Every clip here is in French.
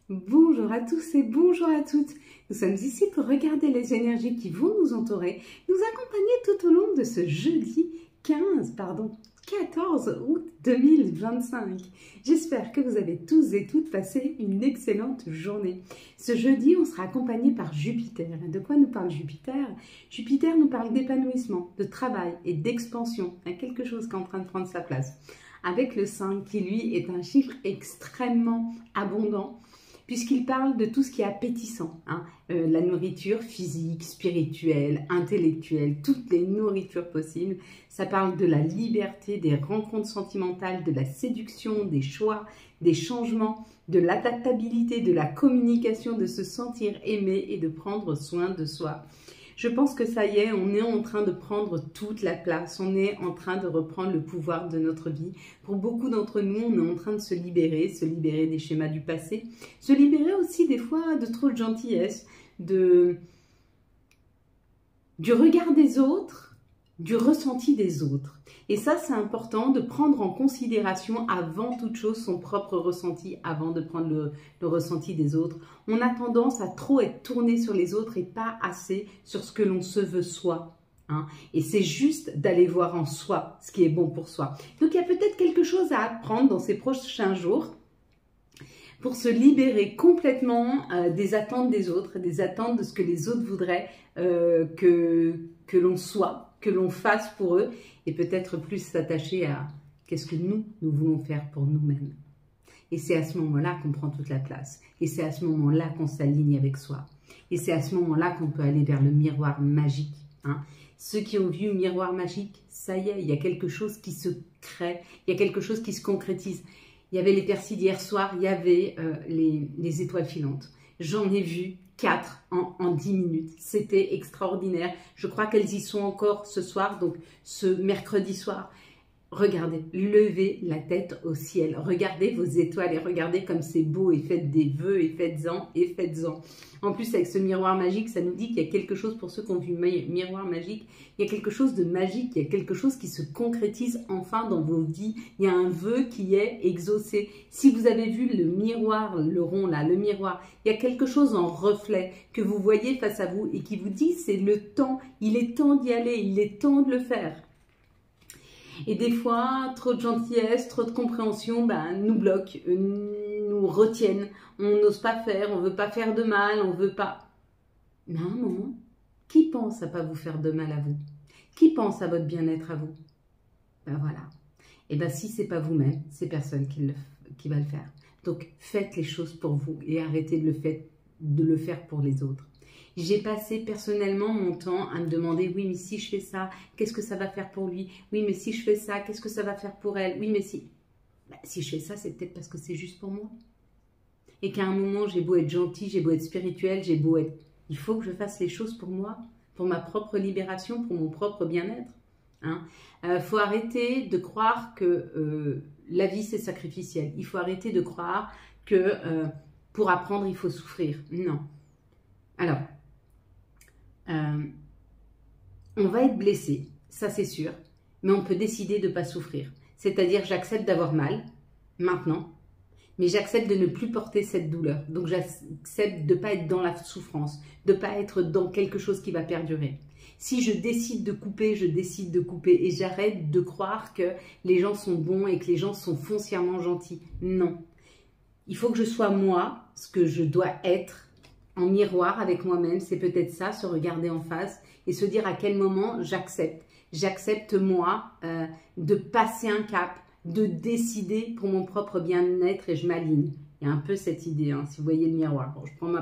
Bonjour à tous et bonjour à toutes. Nous sommes ici pour regarder les énergies qui vont nous entourer, nous accompagner tout au long de ce jeudi 14 août 2025. J'espère que vous avez tous et toutes passé une excellente journée. Ce jeudi, on sera accompagné par Jupiter. De quoi nous parle Jupiter? Jupiter nous parle d'épanouissement, de travail et d'expansion. Il y a quelque chose qui est en train de prendre sa place. Avec le 5 qui, lui, est un chiffre extrêmement abondant, puisqu'il parle de tout ce qui est appétissant, la nourriture physique, spirituelle, intellectuelle, toutes les nourritures possibles. Ça parle de la liberté, des rencontres sentimentales, de la séduction, des choix, des changements, de l'adaptabilité, de la communication, de se sentir aimé et de prendre soin de soi. Je pense que ça y est, on est en train de prendre toute la place, on est en train de reprendre le pouvoir de notre vie. Pour beaucoup d'entre nous, on est en train de se libérer des schémas du passé, se libérer aussi des fois de trop de gentillesse, du regard des autres, du ressenti des autres. Et ça, c'est important de prendre en considération avant toute chose son propre ressenti, avant de prendre le ressenti des autres. On a tendance à trop être tourné sur les autres et pas assez sur ce que l'on se veut soi. Et c'est juste d'aller voir en soi ce qui est bon pour soi. Donc, il y a peut-être quelque chose à apprendre dans ces prochains jours pour se libérer complètement des attentes des autres, des attentes de ce que les autres voudraient que l'on soit, que l'on fasse pour eux, et peut-être plus s'attacher à qu'est-ce que nous voulons faire pour nous-mêmes. Et c'est à ce moment-là qu'on prend toute la place. Et c'est à ce moment-là qu'on s'aligne avec soi. Et c'est à ce moment-là qu'on peut aller vers le miroir magique. Ceux qui ont vu Miroir magique, ça y est, il y a quelque chose qui se crée, il y a quelque chose qui se concrétise. Il y avait les Persides hier soir, il y avait les étoiles filantes. J'en ai vu 4 en 10 minutes. C'était extraordinaire. Je crois qu'elles y sont encore ce soir, donc ce mercredi soir. Regardez, levez la tête au ciel. Regardez vos étoiles et regardez comme c'est beau et faites des vœux et faites-en et faites-en. En plus, avec ce miroir magique, ça nous dit qu'il y a quelque chose, pour ceux qui ont vu Miroir magique, il y a quelque chose de magique, il y a quelque chose qui se concrétise enfin dans vos vies. Il y a un vœu qui est exaucé. Si vous avez vu le miroir, le rond là, le miroir, il y a quelque chose en reflet que vous voyez face à vous et qui vous dit c'est le temps, il est temps d'y aller, il est temps de le faire. Et des fois, trop de gentillesse, trop de compréhension nous bloquent, nous retiennent. On n'ose pas faire, on ne veut pas faire de mal, on ne veut pas... Mais à un moment, qui pense à ne pas vous faire de mal à vous? Qui pense à votre bien-être à vous? Voilà. Et si ce n'est pas vous-même, c'est personne qui va le faire. Donc, faites les choses pour vous et arrêtez de le faire pour les autres. J'ai passé personnellement mon temps à me demander, oui, mais si je fais ça, qu'est-ce que ça va faire pour lui? Oui, mais si je fais ça, qu'est-ce que ça va faire pour elle? Oui, mais si... si je fais ça, c'est peut-être parce que c'est juste pour moi. Et qu'à un moment, j'ai beau être gentil, j'ai beau être spirituel, j'ai beau être... Il faut que je fasse les choses pour moi, pour ma propre libération, pour mon propre bien-être. Faut arrêter de croire que la vie, c'est sacrificiel. Il faut arrêter de croire que pour apprendre, il faut souffrir. Non. Alors... on va être blessé, ça c'est sûr, mais on peut décider de ne pas souffrir. C'est-à-dire, j'accepte d'avoir mal, maintenant, mais j'accepte de ne plus porter cette douleur. Donc, j'accepte de ne pas être dans la souffrance, de ne pas être dans quelque chose qui va perdurer. Si je décide de couper, je décide de couper et j'arrête de croire que les gens sont bons et que les gens sont foncièrement gentils. Non. Il faut que je sois moi, ce que je dois être, en miroir avec moi-même, c'est peut-être ça, se regarder en face et se dire à quel moment j'accepte. J'accepte moi de passer un cap, de décider pour mon propre bien-être et je m'aligne. Il y a un peu cette idée, si vous voyez le miroir. Bon, je prends mon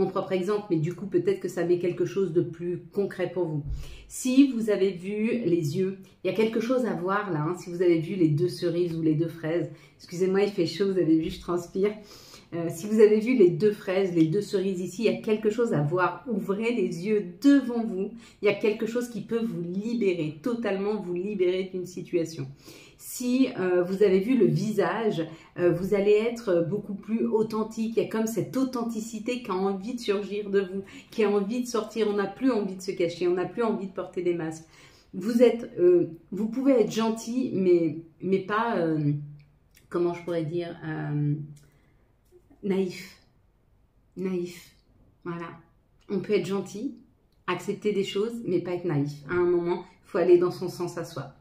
propre exemple, mais du coup peut-être que ça met quelque chose de plus concret pour vous. Si vous avez vu les yeux, il y a quelque chose à voir là, si vous avez vu les 2 cerises ou les 2 fraises. Excusez-moi, il fait chaud, vous avez vu, je transpire. Si vous avez vu les 2 fraises, les 2 cerises ici, il y a quelque chose à voir. Ouvrez les yeux devant vous. Il y a quelque chose qui peut vous libérer, totalement vous libérer d'une situation. Si vous avez vu le visage, vous allez être beaucoup plus authentique. Il y a comme cette authenticité qui a envie de surgir de vous, qui a envie de sortir. On n'a plus envie de se cacher, on n'a plus envie de porter des masques. Vous pouvez être gentil, mais pas, comment je pourrais dire... naïf. Naïf. Voilà. On peut être gentil, accepter des choses, mais pas être naïf. À un moment, il faut aller dans son sens à soi.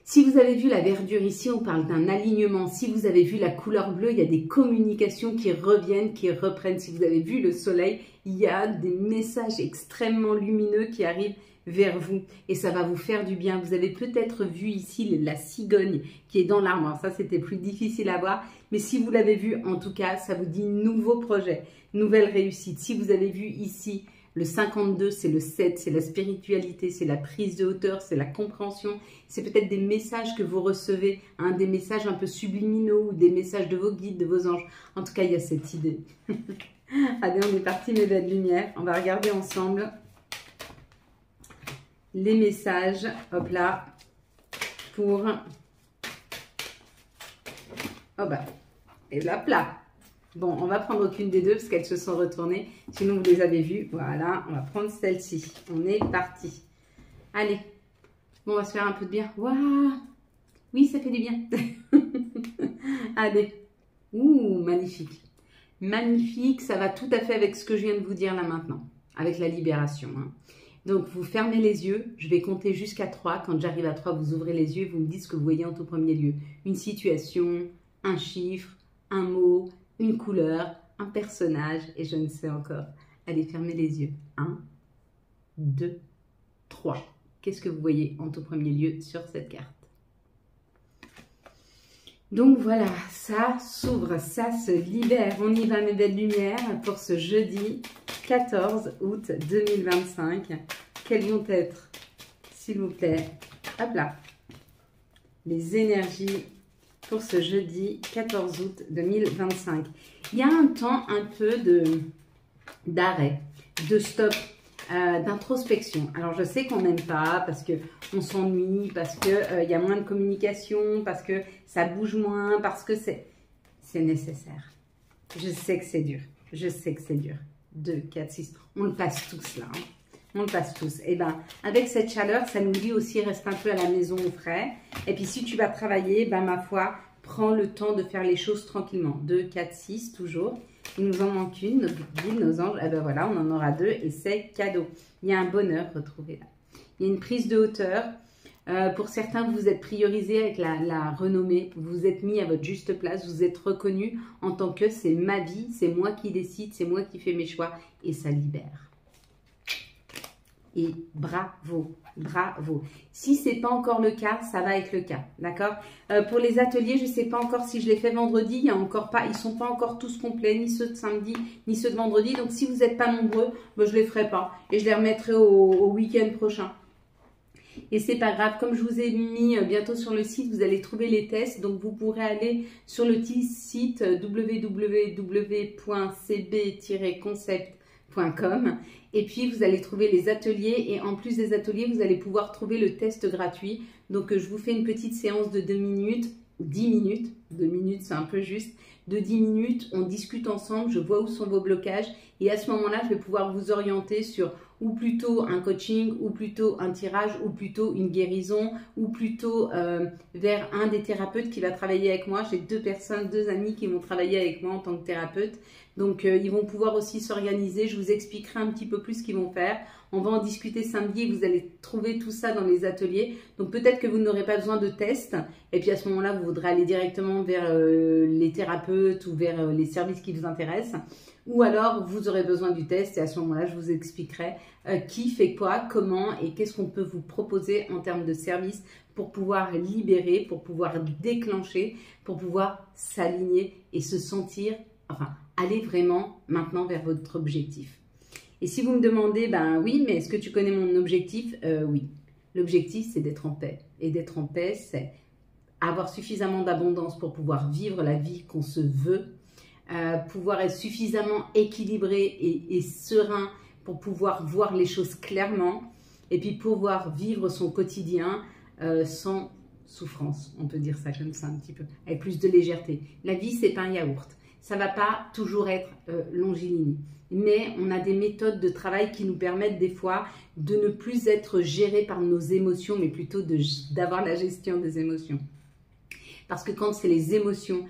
Si vous avez vu la verdure ici, on parle d'un alignement. Si vous avez vu la couleur bleue, il y a des communications qui reviennent, qui reprennent. Si vous avez vu le soleil, il y a des messages extrêmement lumineux qui arrivent vers vous. Et ça va vous faire du bien. Vous avez peut-être vu ici la cigogne qui est dans l'arbre. Alors ça, c'était plus difficile à voir. Mais si vous l'avez vu, en tout cas, ça vous dit nouveau projet, nouvelle réussite. Si vous avez vu ici le 52, c'est le 7, c'est la spiritualité, c'est la prise de hauteur, c'est la compréhension. C'est peut-être des messages que vous recevez, hein, des messages un peu subliminaux ou des messages de vos guides, de vos anges. En tout cas, il y a cette idée. Allez, on est parti, mes belles lumières. On va regarder ensemble les messages. Hop là, pour... Oh bah, et là, plat. Bon, on va prendre aucune des deux parce qu'elles se sont retournées. Sinon, vous les avez vues. Voilà, on va prendre celle-ci. On est parti. Allez. Bon, on va se faire un peu de bien. Waouh! Oui, ça fait du bien. Allez. Ouh, magnifique. Magnifique. Ça va tout à fait avec ce que je viens de vous dire là maintenant. Avec la libération. Hein. Donc, vous fermez les yeux. Je vais compter jusqu'à 3. Quand j'arrive à 3, vous ouvrez les yeux et vous me dites ce que vous voyez en tout premier lieu. Une situation, un chiffre, un mot, une couleur, un personnage et je ne sais encore. Allez, fermez les yeux. 1, 2, 3. Qu'est-ce que vous voyez en tout premier lieu sur cette carte? Donc voilà, ça s'ouvre, ça se libère. On y va, mes belles lumières, pour ce jeudi 14 août 2025. Quelles vont être, s'il vous plaît, hop là, les énergies pour ce jeudi 14 août 2025. Il y a un temps un peu d'arrêt, de stop, d'introspection. Alors je sais qu'on n'aime pas parce qu'on s'ennuie, parce qu'il y a moins de communication, parce que ça bouge moins, parce que c'est nécessaire. Je sais que c'est dur. Je sais que c'est dur. 2, 4, 6. On le passe tous là. Hein. On le passe tous. Et bien, avec cette chaleur, ça nous dit aussi reste un peu à la maison au frais. Et puis, si tu vas travailler, ben, ma foi, prends le temps de faire les choses tranquillement. 2, 4, 6, toujours. Il nous en manque une, notre guide, nos anges. Et ben voilà, on en aura 2 et c'est cadeau. Il y a un bonheur retrouvé là. Il y a une prise de hauteur. Pour certains, vous vous êtes priorisé avec la renommée. Vous vous êtes mis à votre juste place. Vous êtes reconnu en tant que c'est ma vie, c'est moi qui décide, c'est moi qui fais mes choix. Et ça libère. Et bravo, bravo. Si ce n'est pas encore le cas, ça va être le cas, d'accord? Pour les ateliers, je ne sais pas encore si je les fais vendredi, il y a encore pas, ils ne sont pas encore tous complets, ni ceux de samedi, ni ceux de vendredi. Donc, si vous n'êtes pas nombreux, ben, je ne les ferai pas et je les remettrai au week-end prochain. Et c'est pas grave, comme je vous ai mis bientôt sur le site, vous allez trouver les tests. Donc, vous pourrez aller sur le site www.cb-concept.com et puis vous allez trouver les ateliers et en plus des ateliers, vous allez pouvoir trouver le test gratuit. Donc, je vous fais une petite séance de 2 minutes, 10 minutes, 2 minutes c'est un peu juste, de 10 minutes, on discute ensemble, je vois où sont vos blocages et à ce moment-là, je vais pouvoir vous orienter sur ou plutôt un coaching, ou plutôt un tirage, ou plutôt une guérison, ou plutôt vers un des thérapeutes qui va travailler avec moi. J'ai 2 personnes, 2 amis qui vont travailler avec moi en tant que thérapeute. Donc, ils vont pouvoir aussi s'organiser. Je vous expliquerai un petit peu plus ce qu'ils vont faire. On va en discuter samedi et vous allez trouver tout ça dans les ateliers. Donc, peut-être que vous n'aurez pas besoin de test. Et puis, à ce moment-là, vous voudrez aller directement vers les thérapeutes ou vers les services qui vous intéressent. Ou alors, vous aurez besoin du test et à ce moment-là, je vous expliquerai qui fait quoi, comment et qu'est-ce qu'on peut vous proposer en termes de services pour pouvoir libérer, pour pouvoir déclencher, pour pouvoir s'aligner et se sentir, enfin, aller vraiment maintenant vers votre objectif. Et si vous me demandez, ben oui, mais est-ce que tu connais mon objectif? Oui. L'objectif, c'est d'être en paix. Et d'être en paix, c'est avoir suffisamment d'abondance pour pouvoir vivre la vie qu'on se veut, pouvoir être suffisamment équilibré et serein pour pouvoir voir les choses clairement et puis pouvoir vivre son quotidien sans souffrance, on peut dire ça comme ça un petit peu, avec plus de légèreté. La vie, c'est pas un yaourt. Ça va pas toujours être longiligne, mais on a des méthodes de travail qui nous permettent des fois de ne plus être gérés par nos émotions, mais plutôt d'avoir la gestion des émotions. Parce que quand c'est les émotions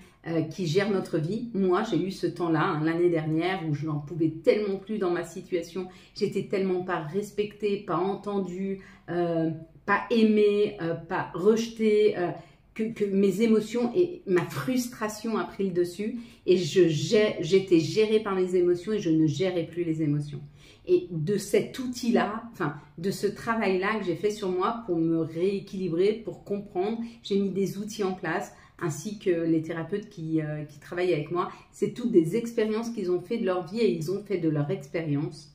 qui gèrent notre vie, moi j'ai eu ce temps-là, hein, l'année dernière, où je n'en pouvais tellement plus dans ma situation, j'étais tellement pas respectée, pas entendue, pas aimée, pas rejetée, que mes émotions et ma frustration a pris le dessus et j'étais gérée par mes émotions et je ne gérais plus les émotions. Et de cet outil-là, enfin de ce travail-là que j'ai fait sur moi pour me rééquilibrer, pour comprendre, j'ai mis des outils en place, ainsi que les thérapeutes qui travaillent avec moi. C'est toutes des expériences qu'ils ont fait de leur vie et ils ont fait de leur expérience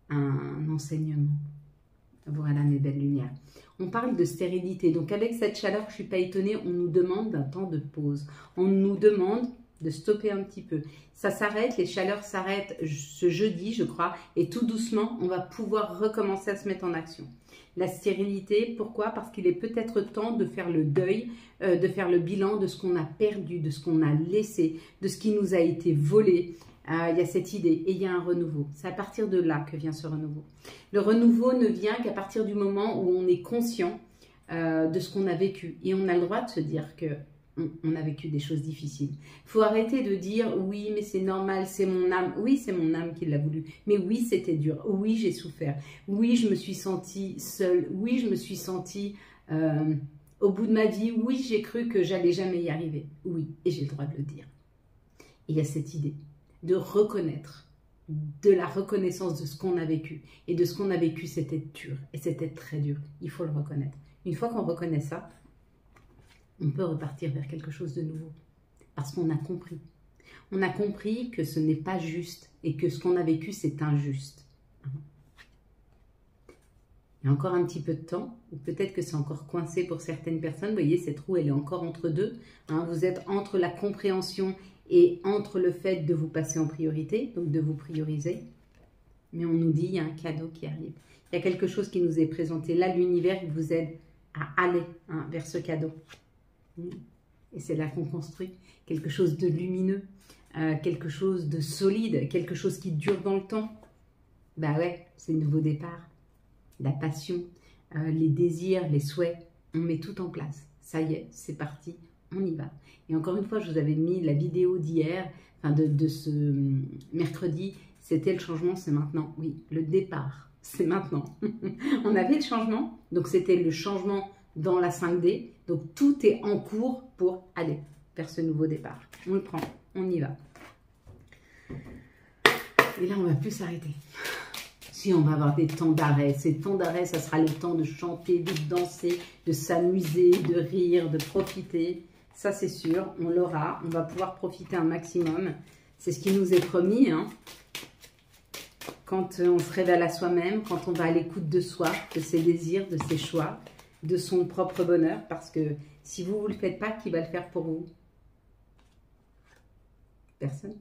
un enseignement. Voilà mes belles lumières. On parle de stérilité. Donc avec cette chaleur, je ne suis pas étonnée, on nous demande d'un temps de pause. On nous demande de stopper un petit peu. Ça s'arrête, les chaleurs s'arrêtent ce jeudi, je crois, et tout doucement, on va pouvoir recommencer à se mettre en action. La stérilité, pourquoi? Parce qu'il est peut-être temps de faire le deuil, de faire le bilan de ce qu'on a perdu, de ce qu'on a laissé, de ce qui nous a été volé. Il y a cette idée et il y a un renouveau. C'est à partir de là que vient ce renouveau. Le renouveau ne vient qu'à partir du moment où on est conscient de ce qu'on a vécu. Et on a le droit de se dire que on a vécu des choses difficiles. Il faut arrêter de dire oui, mais c'est normal, c'est mon âme. Oui, c'est mon âme qui l'a voulu. Mais oui, c'était dur. Oui, j'ai souffert. Oui, je me suis sentie seule. Oui, je me suis sentie au bout de ma vie. Oui, j'ai cru que j'allais jamais y arriver. Oui, et j'ai le droit de le dire. Et il y a cette idée de reconnaître, de la reconnaissance de ce qu'on a vécu. Et de ce qu'on a vécu, c'était dur. Et c'était très dur. Il faut le reconnaître. Une fois qu'on reconnaît ça, on peut repartir vers quelque chose de nouveau. Parce qu'on a compris. On a compris que ce n'est pas juste et que ce qu'on a vécu, c'est injuste. Il y a encore un petit peu de temps, ou peut-être que c'est encore coincé pour certaines personnes. Vous voyez, cette roue, elle est encore entre deux. Vous êtes entre la compréhension et entre le fait de vous passer en priorité, donc de vous prioriser. Mais on nous dit, il y a un cadeau qui arrive. Il y a quelque chose qui nous est présenté. Là, l'univers vous aide à aller vers ce cadeau. Et c'est là qu'on construit quelque chose de lumineux, quelque chose de solide, quelque chose qui dure dans le temps. Bah ouais, c'est le nouveau départ. La passion, les désirs, les souhaits, on met tout en place. Ça y est, c'est parti, on y va. Et encore une fois, je vous avais mis la vidéo d'hier, enfin de ce mercredi, c'était le changement, c'est maintenant. Oui, le départ, c'est maintenant. On avait le changement, donc c'était le changement dans la 5D. Donc tout est en cours pour aller vers ce nouveau départ. On le prend, on y va. Et là, on ne va plus s'arrêter. Si on va avoir des temps d'arrêt, ces temps d'arrêt, ça sera le temps de chanter, de danser, de s'amuser, de rire, de profiter. Ça, c'est sûr, on l'aura. On va pouvoir profiter un maximum. C'est ce qui nous est promis. Quand on se révèle à soi-même, quand on va à l'écoute de soi, de ses désirs, de ses choix, de son propre bonheur. Parce que si vous ne le faites pas, qui va le faire pour vous? Personne.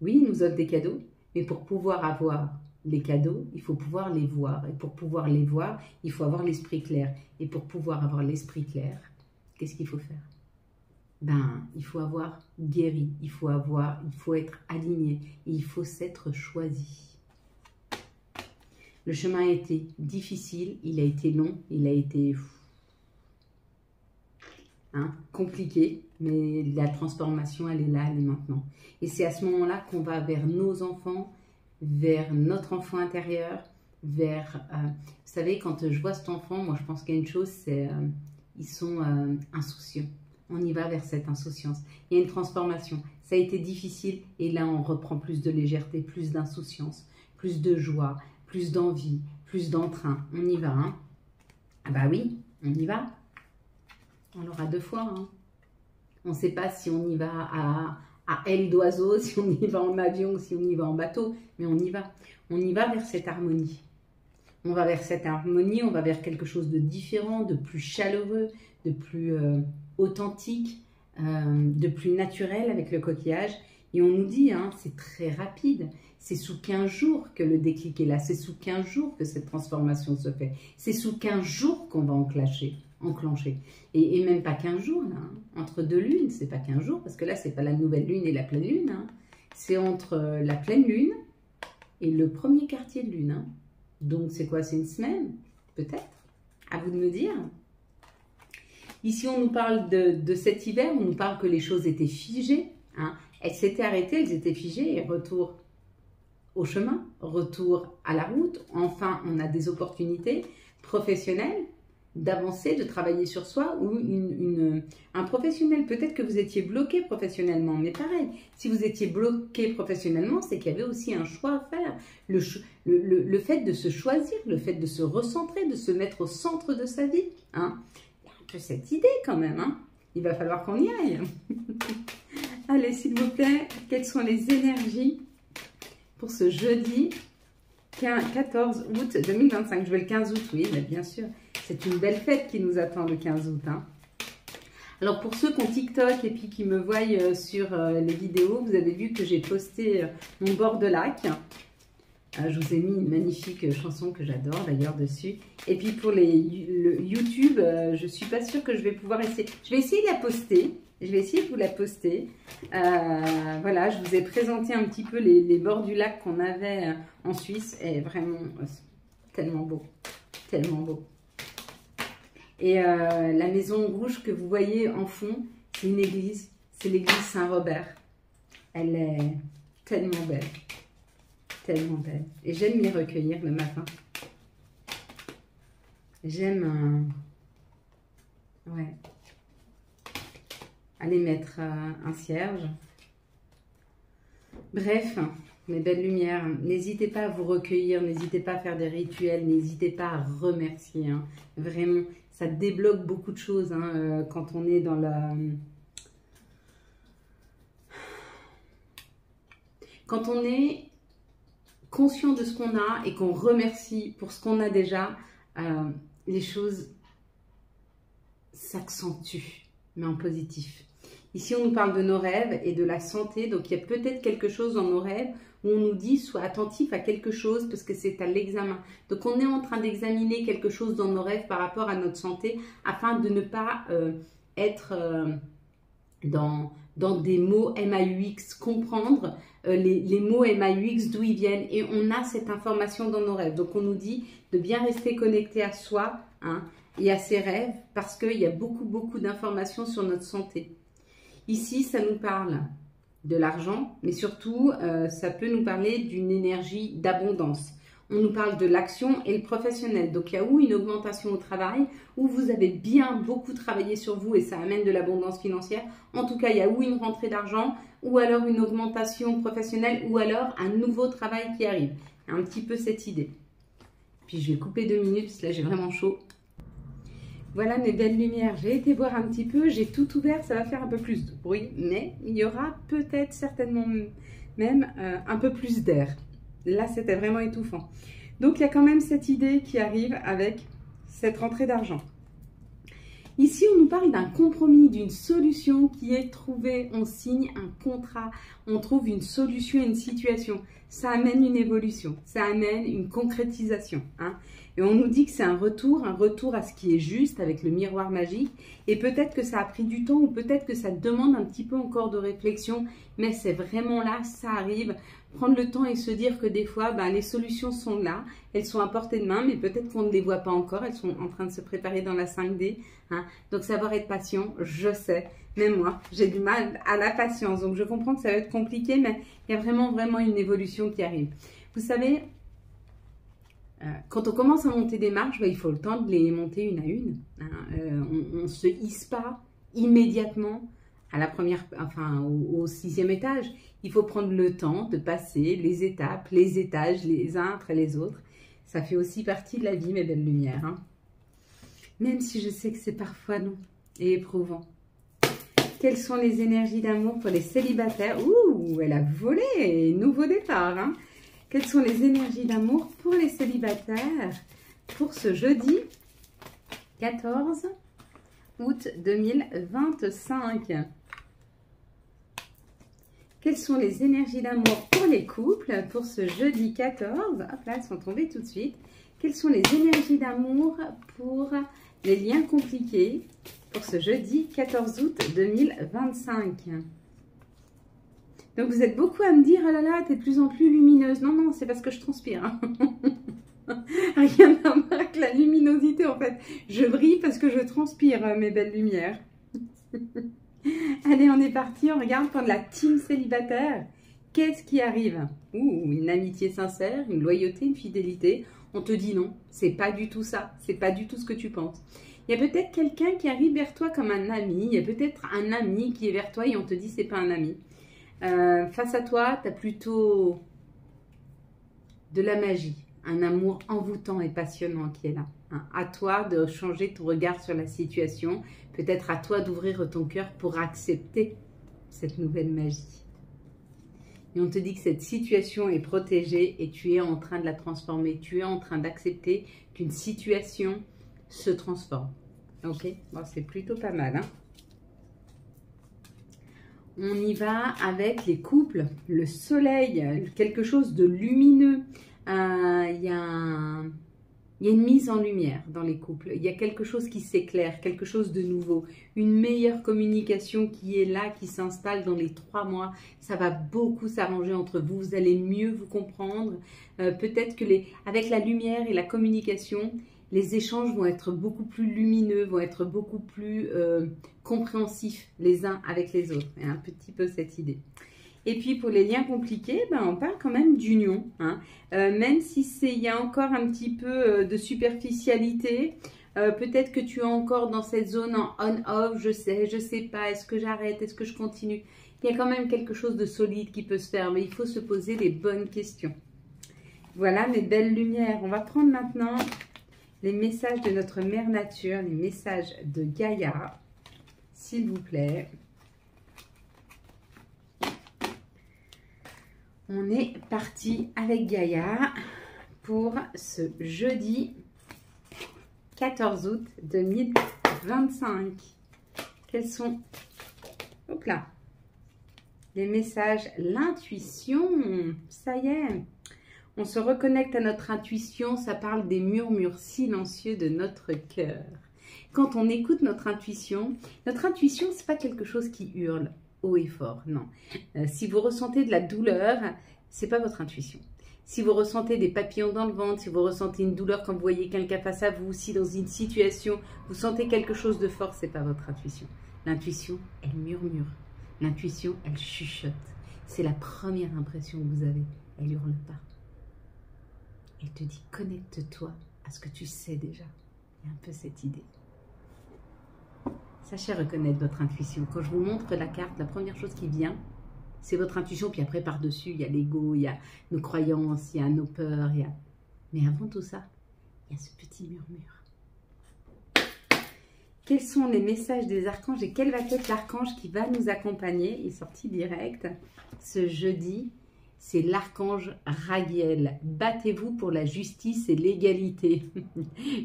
Oui, il nous offre des cadeaux, mais pour pouvoir avoir les cadeaux, il faut pouvoir les voir. Et pour pouvoir les voir, il faut avoir l'esprit clair. Et pour pouvoir avoir l'esprit clair, qu'est-ce qu'il faut faire? Ben, il faut avoir guéri, il faut être aligné, et il faut s'être choisi. Le chemin a été difficile, il a été long, il a été compliqué, mais la transformation, elle est là, elle est maintenant. Et c'est à ce moment-là qu'on va vers nos enfants, vers notre enfant intérieur, vers... vous savez, quand je vois cet enfant, moi je pense qu'il y a une chose, c'est ils sont insouciants. On y va vers cette insouciance. Il y a une transformation. Ça a été difficile et là on reprend plus de légèreté, plus d'insouciance, plus de joie, plus d'envie, plus d'entrain. On y va. Ah bah oui, on y va. On l'aura deux fois. On ne sait pas si on y va à aile d'oiseau, si on y va en avion, si on y va en bateau, mais on y va. On y va vers cette harmonie. On va vers cette harmonie, on va vers quelque chose de différent, de plus chaleureux, de plus authentique, de plus naturel avec le coquillage. Et on nous dit, c'est très rapide. C'est sous 15 jours que le déclic est là. C'est sous 15 jours que cette transformation se fait. C'est sous 15 jours qu'on va enclencher. Et même pas 15 jours, là, entre deux lunes, c'est pas 15 jours, parce que là, c'est pas la nouvelle lune et la pleine lune. C'est entre la pleine lune et le premier quartier de lune. Donc, c'est quoi? C'est une semaine? Peut-être. À vous de me dire. Ici, on nous parle de cet hiver, on nous parle que les choses étaient figées. Hein. Elles s'étaient arrêtées, elles étaient figées et retour au chemin, retour à la route. Enfin, on a des opportunités professionnelles d'avancer, de travailler sur soi ou un professionnel. Peut-être que vous étiez bloqué professionnellement, mais pareil, si vous étiez bloqué professionnellement, c'est qu'il y avait aussi un choix à faire. Le fait de se choisir, le fait de se recentrer, de se mettre au centre de sa vie. Hein. Il y a un peu cette idée quand même. Hein. Il va falloir qu'on y aille. Allez, s'il vous plaît, quelles sont les énergies pour ce jeudi 14 août 2025. Je veux le 15 août, oui, mais bien sûr. C'est une belle fête qui nous attend le 15 août. Hein. Alors, pour ceux qui ont TikTok et puis qui me voient sur les vidéos, vous avez vu que j'ai posté mon bord de lac. Je vous ai mis une magnifique chanson que j'adore d'ailleurs dessus. Et puis pour le YouTube, je ne suis pas sûre que je vais pouvoir essayer. Je vais essayer de la poster. Je vais essayer de vous la poster. Voilà, je vous ai présenté un petit peu les bords du lac qu'on avait en Suisse. Et vraiment, tellement beau. Tellement beau. Et la maison rouge que vous voyez en fond, c'est une église. C'est l'église Saint-Robert. Elle est tellement belle. Tellement belle. Et j'aime m'y recueillir le matin. J'aime ouais, aller mettre un cierge. Bref, mes belles lumières, n'hésitez pas à vous recueillir, n'hésitez pas à faire des rituels, n'hésitez pas à remercier. Hein. Vraiment, ça débloque beaucoup de choses hein, quand on est dans la... Quand on est conscient de ce qu'on a et qu'on remercie pour ce qu'on a déjà, les choses s'accentuent, mais en positif. Ici, on nous parle de nos rêves et de la santé. Donc, il y a peut-être quelque chose dans nos rêves où on nous dit sois attentif à quelque chose parce que c'est à l'examen. Donc, on est en train d'examiner quelque chose dans nos rêves par rapport à notre santé afin de ne pas être dans des mots MAUX, comprendre les mots MAUX, d'où ils viennent. Et on a cette information dans nos rêves. Donc, on nous dit de bien rester connecté à soi hein, et à ses rêves parce qu'il y a beaucoup d'informations sur notre santé. Ici, ça nous parle de l'argent, mais surtout, ça peut nous parler d'une énergie d'abondance. On nous parle de l'action et le professionnel. Donc, il y a ou une augmentation au travail, ou vous avez bien beaucoup travaillé sur vous et ça amène de l'abondance financière. En tout cas, il y a ou une rentrée d'argent, ou alors une augmentation professionnelle, ou alors un nouveau travail qui arrive. Un petit peu cette idée. Puis, je vais couper 2 minutes, parce que là, j'ai vraiment chaud. Voilà mes belles lumières, j'ai été boire un petit peu, j'ai tout ouvert, ça va faire un peu plus de bruit, mais il y aura peut-être certainement même un peu plus d'air. Là, c'était vraiment étouffant. Donc, il y a quand même cette idée qui arrive avec cette rentrée d'argent. Ici, on nous parle d'un compromis, d'une solution qui est trouvée. On signe un contrat, on trouve une solution à une situation. Ça amène une évolution, ça amène une concrétisation. Hein. Et on nous dit que c'est un retour à ce qui est juste avec le miroir magique. Et peut-être que ça a pris du temps ou peut-être que ça demande un petit peu encore de réflexion. Mais c'est vraiment là, ça arrive. Prendre le temps et se dire que des fois, ben, les solutions sont là. Elles sont à portée de main, mais peut-être qu'on ne les voit pas encore. Elles sont en train de se préparer dans la 5D. Hein. Donc, savoir être patient, je sais. Même moi, j'ai du mal à la patience. Donc, je comprends que ça va être compliqué, mais il y a vraiment une évolution qui arrive. Vous savez... quand on commence à monter des marches, ben, il faut le temps de les monter une à une. Hein. On ne se hisse pas immédiatement à la première, enfin, au 6e étage. Il faut prendre le temps de passer les étapes, les étages, les uns après les autres. Ça fait aussi partie de la vie, mes belles lumières. Hein. Même si je sais que c'est parfois long et éprouvant. Quelles sont les énergies d'amour pour les célibataires? Ouh, elle a volé! Nouveau départ, hein. Quelles sont les énergies d'amour pour les célibataires pour ce jeudi 14 août 2025? Quelles sont les énergies d'amour pour les couples pour ce jeudi 14? Hop là, elles sont tombées tout de suite. Quelles sont les énergies d'amour pour les liens compliqués pour ce jeudi 14 août 2025? Donc, vous êtes beaucoup à me dire, oh là là, t'es de plus en plus lumineuse. Non, non, c'est parce que je transpire. Hein. Rien à voir avec la luminosité en fait. Je brille parce que je transpire mes belles lumières. Allez, on est parti. On regarde pour la team célibataire. Qu'est-ce qui arrive? Une amitié sincère, une loyauté, une fidélité. On te dit non, c'est pas du tout ça. C'est pas du tout ce que tu penses. Il y a peut-être quelqu'un qui arrive vers toi comme un ami. Il y a peut-être un ami qui est vers toi et on te dit c'est pas un ami. Face à toi, tu as plutôt de la magie. Un amour envoûtant et passionnant qui est là. Hein. À toi de changer ton regard sur la situation. Peut-être à toi d'ouvrir ton cœur pour accepter cette nouvelle magie. Et on te dit que cette situation est protégée et tu es en train de la transformer. Tu es en train d'accepter qu'une situation se transforme. Ok, bon, c'est plutôt pas mal. Hein. On y va avec les couples. Le soleil, quelque chose de lumineux. Il y a une mise en lumière dans les couples. Il y a quelque chose qui s'éclaire, quelque chose de nouveau. Une meilleure communication qui est là, qui s'installe dans les 3 mois. Ça va beaucoup s'arranger entre vous. Vous allez mieux vous comprendre. Peut-être que avec la lumière et la communication, les échanges vont être beaucoup plus lumineux, vont être beaucoup plus compréhensifs les uns avec les autres. Il y a un petit peu cette idée. Et puis pour les liens compliqués, on parle quand même d'union. Hein. Même si il y a encore un petit peu de superficialité, peut-être que tu es encore dans cette zone en on-off, je sais pas, est-ce que j'arrête, est-ce que je continue? Il y a quand même quelque chose de solide qui peut se faire, mais il faut se poser les bonnes questions. Voilà mes belles lumières. On va prendre maintenant les messages de notre mère nature, les messages de Gaïa, s'il vous plaît. On est parti avec Gaïa pour ce jeudi 14 août 2025. Quels sont les messages? L'intuition, ça y est. On se reconnecte à notre intuition, ça parle des murmures silencieux de notre cœur. Quand on écoute notre intuition, c'est pas quelque chose qui hurle haut et fort, non. Si vous ressentez de la douleur, c'est pas votre intuition. Si vous ressentez des papillons dans le ventre, si vous ressentez une douleur quand vous voyez quelqu'un face à vous, si dans une situation vous sentez quelque chose de fort, c'est pas votre intuition. L'intuition, elle murmure. L'intuition, elle chuchote. C'est la première impression que vous avez. Elle hurle pas. Elle te dit, connecte-toi à ce que tu sais déjà. Il y a un peu cette idée. Sachez reconnaître votre intuition. Quand je vous montre la carte, la première chose qui vient, c'est votre intuition. Puis après, par-dessus, il y a l'ego, il y a nos croyances, il y a nos peurs. Mais avant tout ça, il y a ce petit murmure. Quels sont les messages des archanges et quel va être l'archange qui va nous accompagner? Il est sorti direct ce jeudi. C'est l'archange Raguel. Battez-vous pour la justice et l'égalité.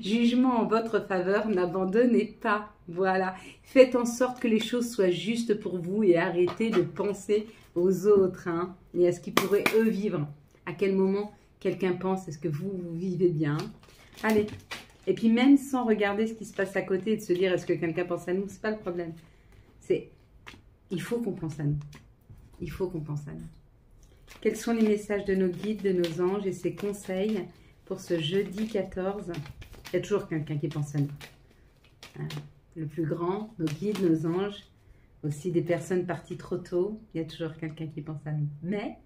Jugement en votre faveur, n'abandonnez pas. Voilà. Faites en sorte que les choses soient justes pour vous et arrêtez de penser aux autres hein, et à ce qu'ils pourraient eux vivre. À quel moment quelqu'un pense, est-ce que vous vivez bien? Allez. Et puis même sans regarder ce qui se passe à côté et de se dire est-ce que quelqu'un pense à nous, c'est pas le problème. Il faut qu'on pense à nous. Il faut qu'on pense à nous. Quels sont les messages de nos guides, de nos anges et ses conseils pour ce jeudi 14? Il y a toujours quelqu'un qui pense à nous. Le plus grand, nos guides, nos anges, aussi des personnes parties trop tôt. Il y a toujours quelqu'un qui pense à nous. Mais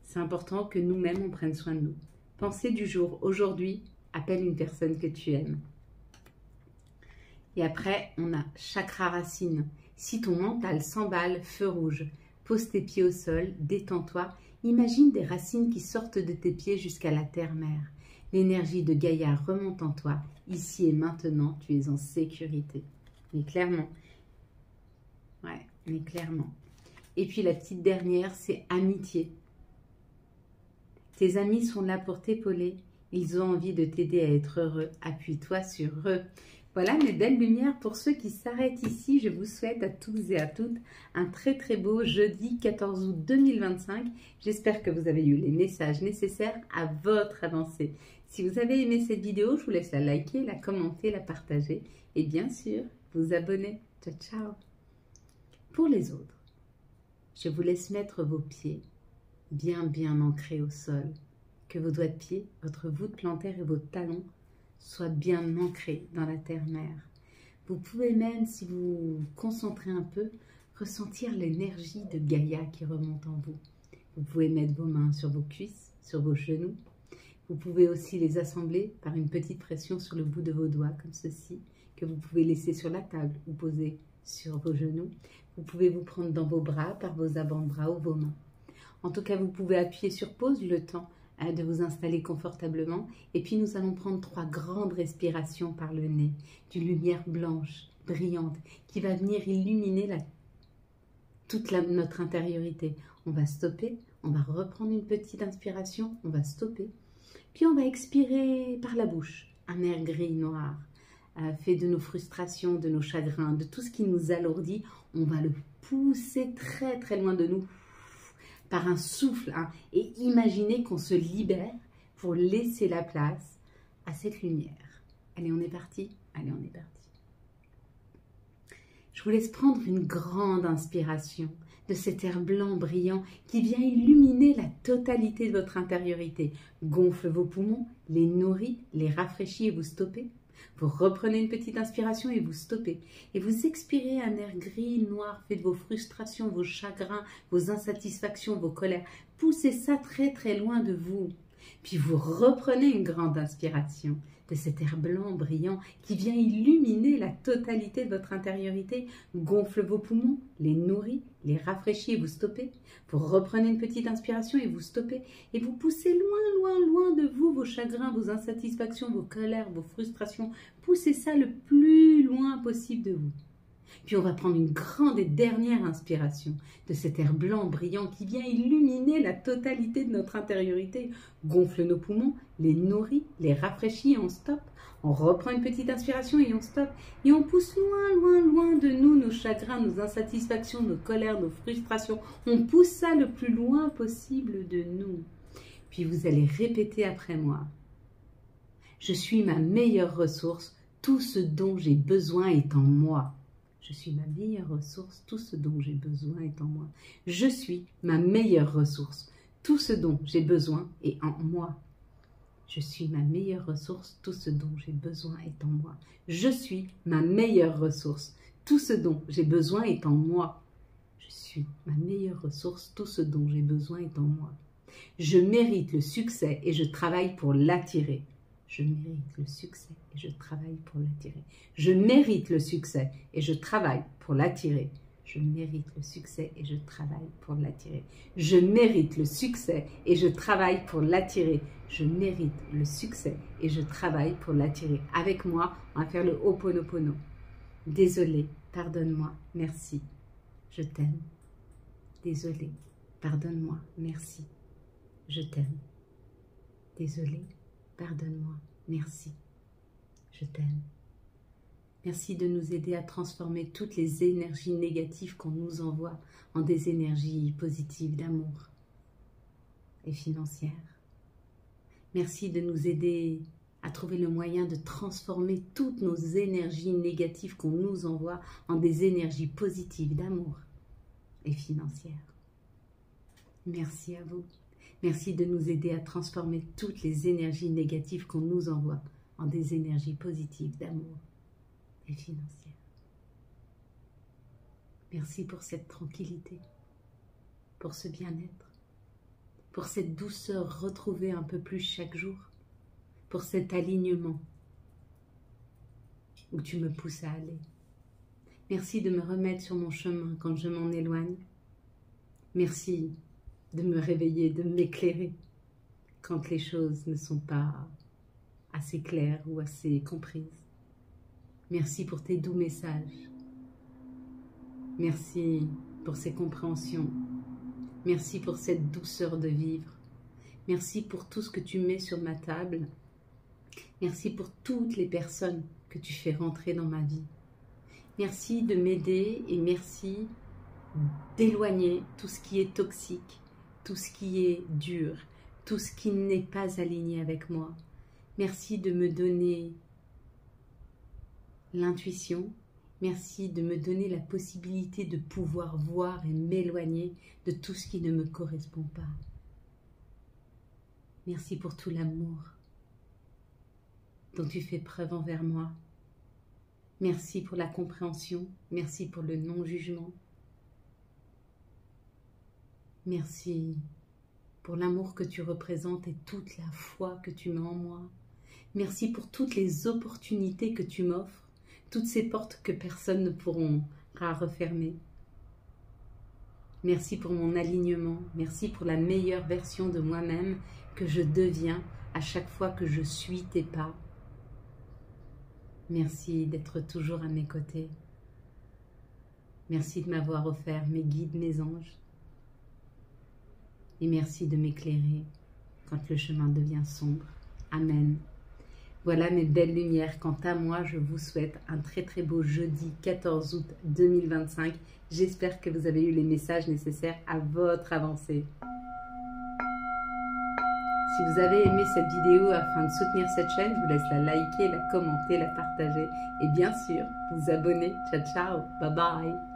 c'est important que nous-mêmes, on prenne soin de nous. Pensée du jour. Aujourd'hui, appelle une personne que tu aimes. Et après, on a chakra racine. Si ton mental s'emballe, feu rouge. Pose tes pieds au sol, détends-toi. Imagine des racines qui sortent de tes pieds jusqu'à la terre-mère. L'énergie de Gaïa remonte en toi. Ici et maintenant, tu es en sécurité. Mais clairement. Ouais, mais clairement. Et puis la petite dernière, c'est amitié. Tes amis sont là pour t'épauler. Ils ont envie de t'aider à être heureux. Appuie-toi sur eux. Voilà mes belles lumières pour ceux qui s'arrêtent ici. Je vous souhaite à tous et à toutes un très très beau jeudi 14 août 2025. J'espère que vous avez eu les messages nécessaires à votre avancée. Si vous avez aimé cette vidéo, je vous laisse la liker, la commenter, la partager et bien sûr vous abonner. Ciao ciao. Pour les autres, je vous laisse mettre vos pieds bien ancrés au sol. que vos doigts de pied, votre voûte plantaire et vos talons soient bien ancrés dans la terre-mère. Vous pouvez même, si vous vous concentrez un peu, ressentir l'énergie de Gaïa qui remonte en vous. Vous pouvez mettre vos mains sur vos cuisses, sur vos genoux. Vous pouvez aussi les assembler par une petite pression sur le bout de vos doigts, comme ceci, que vous pouvez laisser sur la table ou poser sur vos genoux. Vous pouvez vous prendre dans vos bras, par vos avant-bras ou vos mains. En tout cas, vous pouvez appuyer sur pause le temps de vous installer confortablement. Et puis, nous allons prendre 3 grandes respirations par le nez, d'une lumière blanche, brillante, qui va venir illuminer toute notre intériorité. On va stopper, on va reprendre une petite inspiration, on va stopper. Puis, on va expirer par la bouche, un air gris noir, fait de nos frustrations, de nos chagrins, de tout ce qui nous alourdit. On va le pousser très très loin de nous par un souffle, hein, et imaginez qu'on se libère pour laisser la place à cette lumière. Allez, on est parti. Allez, on est parti. Je vous laisse prendre une grande inspiration de cet air blanc brillant qui vient illuminer la totalité de votre intériorité. Gonfle vos poumons, les nourrit, les rafraîchit et vous stoppez. Vous reprenez une petite inspiration et vous stoppez. Et vous expirez un air gris, noir, fait de vos frustrations, vos chagrins, vos insatisfactions, vos colères. Poussez ça très très loin de vous. Puis vous reprenez une grande inspiration de cet air blanc brillant qui vient illuminer la totalité de votre intériorité. Gonfle vos poumons, les nourrit, les rafraîchit et vous stoppez. Vous reprenez une petite inspiration et vous stoppez. Et vous poussez loin, loin, loin de vous vos chagrins, vos insatisfactions, vos colères, vos frustrations. Poussez ça le plus loin possible de vous. Puis on va prendre une grande et dernière inspiration de cet air blanc brillant qui vient illuminer la totalité de notre intériorité. Gonfle nos poumons, les nourrit, les rafraîchit et on stoppe. On reprend une petite inspiration et on stoppe. Et on pousse loin, loin, loin de nous nos chagrins, nos insatisfactions, nos colères, nos frustrations. On pousse ça le plus loin possible de nous. Puis vous allez répéter après moi. Je suis ma meilleure ressource, tout ce dont j'ai besoin est en moi. Je suis ma meilleure ressource, tout ce dont j'ai besoin est en moi. Je suis ma meilleure ressource, tout ce dont j'ai besoin est en moi. Je suis ma meilleure ressource, tout ce dont j'ai besoin est en moi. Je suis ma meilleure ressource, tout ce dont j'ai besoin est en moi. Je suis ma meilleure ressource, tout ce dont j'ai besoin est en moi. Je mérite le succès et je travaille pour l'attirer. Je mérite le succès et je travaille pour l'attirer. Je mérite le succès et je travaille pour l'attirer. Je mérite le succès et je travaille pour l'attirer. Je mérite le succès et je travaille pour l'attirer. Je mérite le succès et je travaille pour l'attirer. Avec moi, on va faire le Ho'oponopono. Désolé, pardonne-moi, merci. Je t'aime. Désolé, pardonne-moi, merci. Je t'aime. Désolé, pardonne-moi, merci. Je t'aime. Merci de nous aider à transformer toutes les énergies négatives qu'on nous envoie en des énergies positives d'amour et financières. Merci de nous aider à trouver le moyen de transformer toutes nos énergies négatives qu'on nous envoie en des énergies positives d'amour et financières. Merci à vous. Merci de nous aider à transformer toutes les énergies négatives qu'on nous envoie en des énergies positives d'amour et financières. Merci pour cette tranquillité, pour ce bien-être, pour cette douceur retrouvée un peu plus chaque jour, pour cet alignement où tu me pousses à aller. Merci de me remettre sur mon chemin quand je m'en éloigne. Merci de me réveiller, de m'éclairer quand les choses ne sont pas assez claires ou assez comprises. Merci pour tes doux messages. Merci pour ces compréhensions. Merci pour cette douceur de vivre. Merci pour tout ce que tu mets sur ma table. Merci pour toutes les personnes que tu fais rentrer dans ma vie. Merci de m'aider et merci d'éloigner tout ce qui est toxique, tout ce qui est dur, tout ce qui n'est pas aligné avec moi. Merci de me donner l'intuition. Merci de me donner la possibilité de pouvoir voir et m'éloigner de tout ce qui ne me correspond pas. Merci pour tout l'amour dont tu fais preuve envers moi. Merci pour la compréhension. Merci pour le non-jugement. Merci pour l'amour que tu représentes et toute la foi que tu mets en moi. Merci pour toutes les opportunités que tu m'offres, toutes ces portes que personne ne pourra refermer. Merci pour mon alignement. Merci pour la meilleure version de moi-même que je deviens à chaque fois que je suis tes pas. Merci d'être toujours à mes côtés. Merci de m'avoir offert mes guides, mes anges. Et merci de m'éclairer quand le chemin devient sombre. Amen. Voilà mes belles lumières. Quant à moi, je vous souhaite un très très beau jeudi 14 août 2025. J'espère que vous avez eu les messages nécessaires à votre avancée. Si vous avez aimé cette vidéo afin de soutenir cette chaîne, je vous laisse la liker, la commenter, la partager et bien sûr vous abonner. Ciao ciao, bye bye.